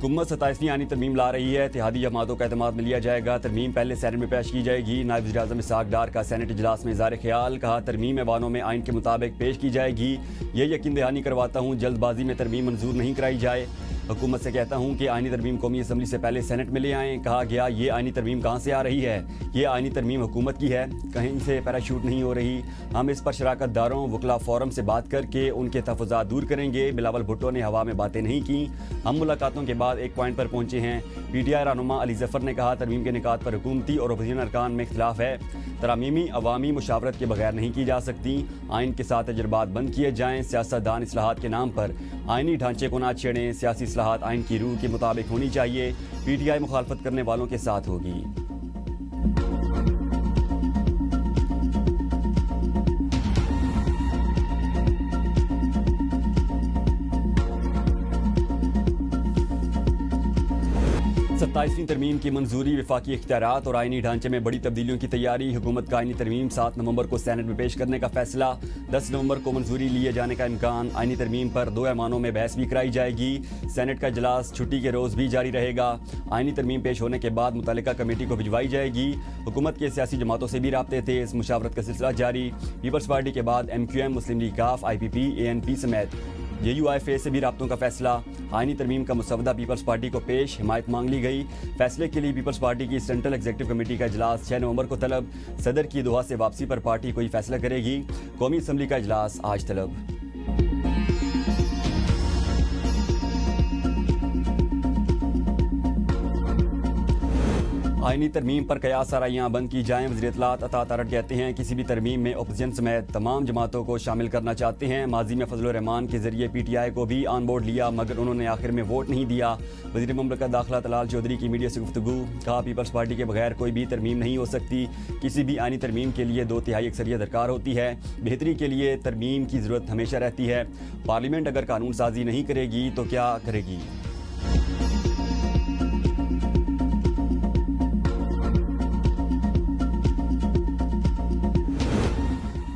हुकूमत 27वीं आईनी तरमीम ला रही है। इत्तेहादी जमातों का एतमाद में लिया जाएगा। तरमीम पहले सैनेट में पेश की जाएगी। नायब वज़ीर-ए-आज़म इसहाक डार का सैनेट इजलास में इज़हार ख्याल। कहा, तरमीम ऐवानों में आइन के मुताबिक पेश की जाएगी। ये यकीन दहानी करवाता हूँ जल्दबाजी में तरमीम मंजूर नहीं कराई जाए। हुकूमत से कहता हूँ कि आइनी तरमीम कौमी असम्बली से पहले सैनेट में ले आएँ। कहा गया, ये आइनी तरमीम कहाँ से आ रही है? ये आइनी तरमीम हुकूमत की है, कहीं से पैराशूट नहीं हो रही। हम इस पर शराकत दारों वकला फोरम से बात करके उनके तहफ़्फ़ुज़ात दूर करेंगे। बिलावल भुट्टो ने हवा में बातें नहीं की। हम मुलाकातों के बाद एक पॉइंट पर पहुंचे हैं। PTI रहनुमा अली ज़फ़र ने कहा, तरमीम के निकात पर हुकूमती और अपोज़िशन अरकान में इख्तिलाफ है। तरामीमी अवामी मुशावरत के बगैर नहीं की जा सकती। आइन के साथ तजर्बात बंद किए जाएँ। सियासतदान इस्लाहात के नाम पर आइनी ढांचे को ना छेड़ें। सियासी इस्लाहात आइन की रूह के मुताबिक होनी चाहिए। PTI मुखालफत करने वालों के साथ होगी। सत्ताईसवीं तरमीम की मंजूरी, वफाकी इख्तियारात और आइनी ढांचे में बड़ी तब्दीलियों की तैयारी। हुकूमत का आइनी तरमीम 7 नवंबर को सैनेट में पेश करने का फैसला। 10 नवंबर को मंजूरी लिए जाने का इम्कान। आइनी तरमीम पर 2 ऐवानों में बहस भी कराई जाएगी। सैनेट का इजलास छुट्टी के रोज़ भी जारी रहेगा। आइनी तरमीम पेश होने के बाद मुतल्लिका कमेटी को भिजवाई जाएगी। हुकूमत के सियासी जमातों से भी राब्ते थे। इस मुशावरत का सिलसिला जारी। पीपल्स पार्टी के बाद MQM, मुस्लिम लीग काफ, IPP, ANP समेत UIFA से भी राब्तों का फैसला। आइनी तरमीम का मुसवदा पीपल्स पार्टी को पेश, हिमायत मांग ली गई। फैसले के लिए पीपल्स पार्टी की सेंट्रल एग्जीक्यूटिव कमेटी का इजलास 6 नवंबर को तलब। सदर की दुआ से वापसी पर पार्टी कोई फैसला करेगी। कौमी असम्बली का इजलास आज तलब। आइनी तरमीम पर कयास आराइयाँ बंद की जाएँ। वज़ीर इत्तलात अता तारड़ कहते हैं, किसी भी तरमीम में अपोजिशन समेत तमाम जमातों को शामिल करना चाहते हैं। माजी में फजल रहमान के जरिए PTI को भी ऑन बोर्ड लिया, मगर उन्होंने आखिर में वोट नहीं दिया। वज़ीर ममलकत दाखिला तलाल चौधरी की मीडिया से गुफ्तगू। कहा, पीपल्स पार्टी के बगैर कोई भी तरमीम नहीं हो सकती। किसी भी आइनी तरमीम के लिए 2/3 अक्सरियत दरकार होती है। बेहतरी के लिए तरमीम की ज़रूरत हमेशा रहती है। पार्लियामेंट अगर कानून साजी नहीं करेगी तो क्या करेगी?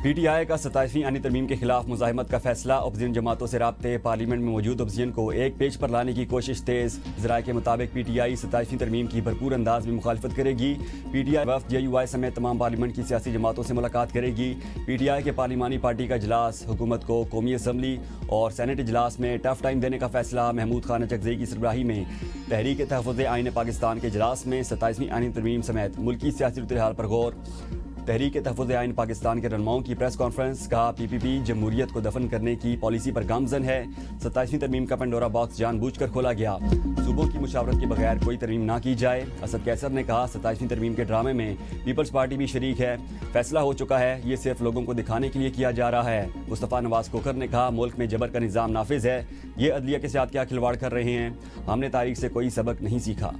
PTI का 27वीं आइनी तरमीम के खिलाफ मुज़ाहिमत का फैसला। अपोजिशन जमातों से राब्ते। पार्लियामेंट में मौजूद अपोजिशन को एक पेज पर लाने की कोशिश तेज़। ज़राए के मुताबिक PTI 27वीं तरमीम की भरपूर अंदाज में मुखालफत करेगी। PTI वफ़द JUI समेत तमाम पार्लियामेंट की सियासी जमातों से मुलाकात करेगी। PTI के पार्लिमानी पार्टी का इजलास। हुकूमत को कौमी असम्बली और सैनेट इजलास में टफ टाइम देने का फैसला। महमूद खान चकज़ई की सरबराही में तहरीक तहफ़्फ़ुज़ आइन पाकिस्तान के इजलास में 27वीं आइनी तरमीम समेत मुल्की सियासी सूरत-ए-हाल पर गौर। तहरीक तहफ़्फ़ुज़ आइन पाकिस्तान के रहनुमाओं की प्रेस कॉन्फ्रेंस। कहा, PPP जमहूरियत को दफन करने की पॉलिसी पर गामजन है। 27वीं तरमीम का पंडोरा बॉक्स जानबूझकर खोला गया। सूबों की मुशावरत के बगैर कोई तरमीम ना की जाए। असद कैसर ने कहा, 27वीं तरमीम के ड्रामे में पीपल्स पार्टी भी शरीक है। फैसला हो चुका है, ये सिर्फ लोगों को दिखाने के लिए किया जा रहा है। मुस्तफ़ा नवाज कोकर ने कहा, मुल्क में जबर का निज़ाम नाफिज है। ये अदलिया के साथ क्या खिलवाड़ कर रहे हैं? हमने तारीख से कोई सबक नहीं सीखा।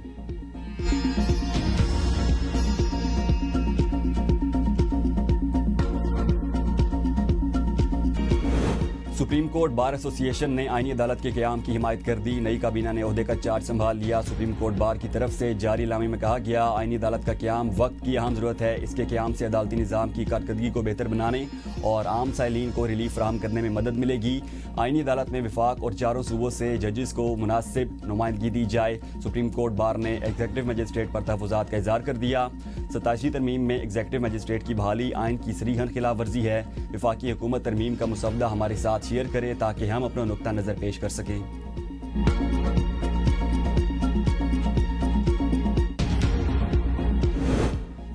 सुप्रीम कोर्ट बार एसोसिएशन ने आईनी अदालत के क़याम की हिमायत कर दी। नई काबीना ने ओहदे का चार्ज संभाल लिया। सुप्रीम कोर्ट बार की तरफ से जारी इलामे में कहा गया, आईनी अदालत का क़याम वक्त की अहम ज़रूरत है। इसके क़याम से अदालती निज़ाम की कारकर्दगी को बेहतर बनाने और आम साइलिन को रिलीफ फराहम करने में मदद मिलेगी। आईनी अदालत में वफाक और चारों सूबों से जजेस को मुनासिब नुमाइंदगी दी जाए। सुप्रीम कोर्ट बार ने एग्जीक्यूटिव मजिस्ट्रेट पर तहफ़्फ़ुज़ात का इज़हार कर दिया। 27वीं तरमीम में एग्जीक्यूटिव मजिस्ट्रेट की बहाली आइन की सरीहन खिलाफ वर्जी है। वफाकी हुकूमत तरमीम का मुसवदा हमारे साथ शेयर करे ताकि हम अपना नुक्ता नज़र पेश कर सकें।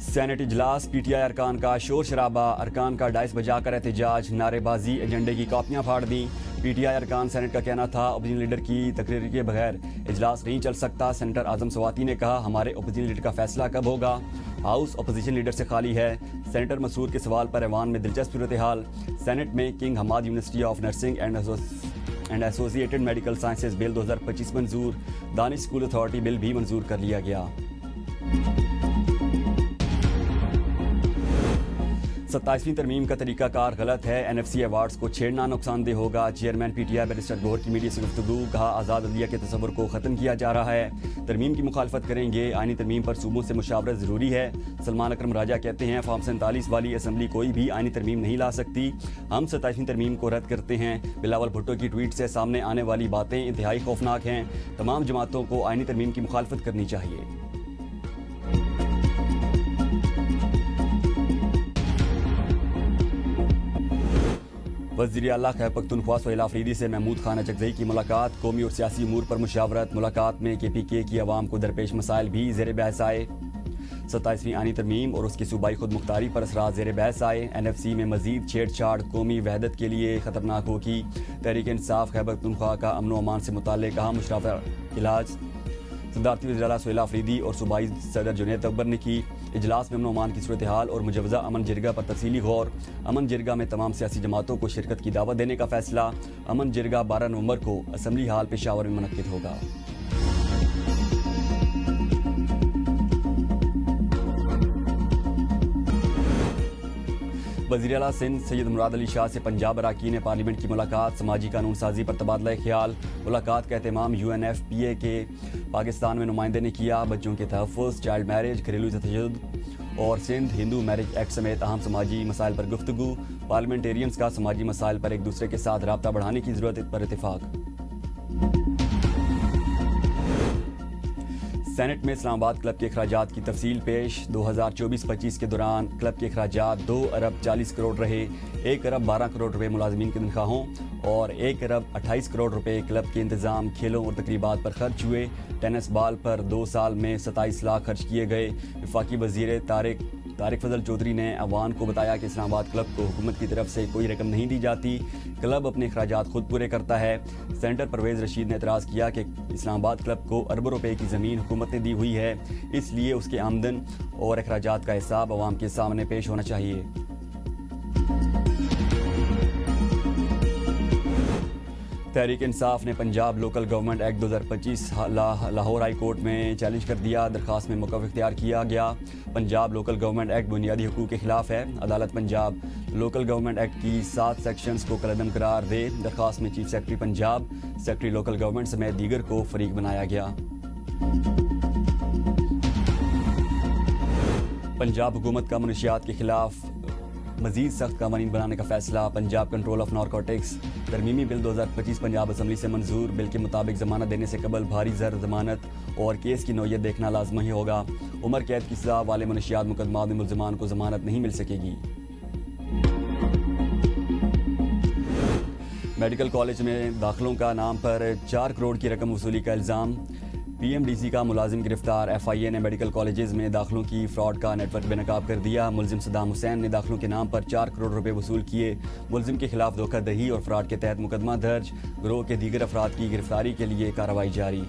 सैनेट इजलास। PTI अरकान का शोर शराबा। अरकान का डाइस बजाकर एहतजाज, नारेबाजी, एजेंडे की कापियाँ फाड़ दी। PTI अरकान सेनेट का कहना था, अपोजिशन लीडर की तकरीर के बगैर इजलास नहीं चल सकता। सेनेटर आजम स्वाति ने कहा, हमारे अपोजिशन लीडर का फैसला कब होगा? हाउस अपोजिशन लीडर से खाली है। सेनेटर मसूद के सवाल पर ऐवान में दिलचस्प सूरत-ए-हाल। सेनेट में king Hamad university of nursing and associated medical sciences bill 2025 मंजूर। दानिश स्कूल अथॉरिटी बिल भी मंजूर कर लिया गया। 27वीं तरमीम का तरीकाकार गलत है। NFC अवार्ड्स को छेड़ना नुकसानदेह होगा। चेयरमैन PTI बैरिस्टर गौहर की मीडिया से गुफ्तगू। कहा, आज़ाद अदलिया के तस्वुर को ख़त्म किया जा रहा है। तरमीम की मुखालफत करेंगे। आइनी तरमीम पर सूबों से मुशावरत ज़रूरी है। सलमान अकरम राजा कहते हैं, फॉर्म 47 वाली असम्बली कोई भी आइनी तरमीम नहीं ला सकती। हम 27वीं तरमीम को रद्द करते हैं। बिलावल भुट्टो की ट्वीट से सामने आने वाली बातें इंतहाई खौफनाक हैं। तमाम जमातों को आइनी तरमीम की मुखालफत करनी चाहिए। वज़ीर आला खैबर पख्तूनख्वा सोहेल आफरीदी से महमूद खान अचकज़ई की मुलाकात। कौमी और सियासी उमूर पर मुशावरत। मुलाकात में KPK की आवाम को दरपेश मसाइल भी ज़ेर बहस आए। 27वीं आनी तरमीम और उसकी सूबाई खुद मुख्तारी पर असरात ज़ेर बहस आए। NFC में मजीद छेड़छाड़ कौमी वहदत के लिए ख़तरनाक होगी। तहरीक इंसाफ खैबर पख्तूनख्वा का अमन व अमान से मुताल्लिक़ अहम मुशर्रफ इलाज। सदारती वज़ीर आला सोहेल आफरीदी और सूबाई सदर जुनैद अकबर ने की। इजलास में अमन अमान की सूरत हाल और मुजवज़ा अमन जिरगा पर तफसीली गौर। अमन जिरगा में तमाम सियासी जमातों को शिरकत की दावत देने का फैसला। अमन जिरगा 12 नवंबर को असम्बली हाल पेशावर में मुनक्किद होगा। वज़ीर आला सिंध सैयद मुराद अली शाह से पंजाब अरकान पार्लियामेंट की मुलाकात। समाजी कानून साजी पर तबादला ख्याल। मुलाकात का एहतमाम UNFPA के पाकिस्तान में नुमाइंदे ने किया। बच्चों के तहफ़्फ़ुज़, चाइल्ड मैरिज, घरेलू तशद्दुद और सिंध हिंदू मैरिज एक्ट समेत अहम समाजी मसाइल पर गुफ्तगू। पार्लियामेंटेरियंस का समाजी मसाइल पर एक दूसरे के साथ रब्ता बढ़ाने की ज़रूरत पर इत्तेफाक। सेनेट में इस्लामाबाद क्लब के अखराजात की तफसील पेश। 2024-25 के दौरान क्लब के अखराजात 2 अरब 40 करोड़ रहे। 1 अरब 12 करोड़ रुपए मुलाजमीन की तनख्वाहों और 1 अरब 28 करोड़ रुपए क्लब के इंतजाम, खेलों और तकरीबात पर खर्च हुए। टेनिस बॉल पर 2 साल में 27 लाख खर्च किए गए। वफाकी वजीर तारिक फजल चौधरी ने अवान को बताया कि इस्लामाबाद क्लब को हुकूमत की तरफ से कोई रकम नहीं दी जाती। क्लब अपने अखराजात खुद पूरे करता है। सेनेटर परवेज़ रशीद ने एतराज़ किया कि इस्लामाबाद क्लब को अरबों रुपए की ज़मीन हुकूमत ने दी हुई है, इसलिए उसके आमदन और अखराजात का हिसाब अवाम के सामने पेश होना चाहिए। तहरीक इंसाफ ने Punjab local government act 2025 Lahore high court में चैलेंज कर दिया। दरख्वास्त में मौक़िफ़ इख्तियार किया गया। पंजाब लोकल गवर्नमेंट एक्ट बुनियादी हुकूक के खिलाफ है। अदालत पंजाब लोकल गवर्नमेंट एक्ट की 7 सेक्शंस को कलअदम करार दे। दरख्वास्त में chief secretary Punjab, secretary local government समेत दीगर को फरीक बनाया गया। पंजाब हुकूमत का मनशियात के खिलाफ मजीद सख्त कानून बनाने का फैसला। पंजाब कंट्रोल ऑफ नारकोटिक्स तरमीमी बिल 2025 पंजाब असम्बली से मंजूर। बिल के मुताबिक जमानत देने से कबल भारी ज़र जमानत और केस की नौयत देखना लाजमी होगा। उम्र कैद की सज़ा वाले मनशियात मुकदमा में मुल्ज़मान को जमानत नहीं मिल सकेगी। मेडिकल कॉलेज में दाखिलों का नाम पर 4 करोड़ की रकम वसूली का इल्ज़ाम। PMDC का मुलाजिम गिरफ्तार। FIA ने मेडिकल कॉलेजेस में दाखिलों की फ्रॉड का नेटवर्क बेनकाब कर दिया। मुलजिम सदाम हुसैन ने दाखिलों के नाम पर 4 करोड़ रुपए वसूल किए। मुलजिम के खिलाफ धोखाधड़ी और फ्रॉड के तहत मुकदमा दर्ज। गिरोह के दीगर अफराद की गिरफ्तारी के लिए कार्रवाई जारी।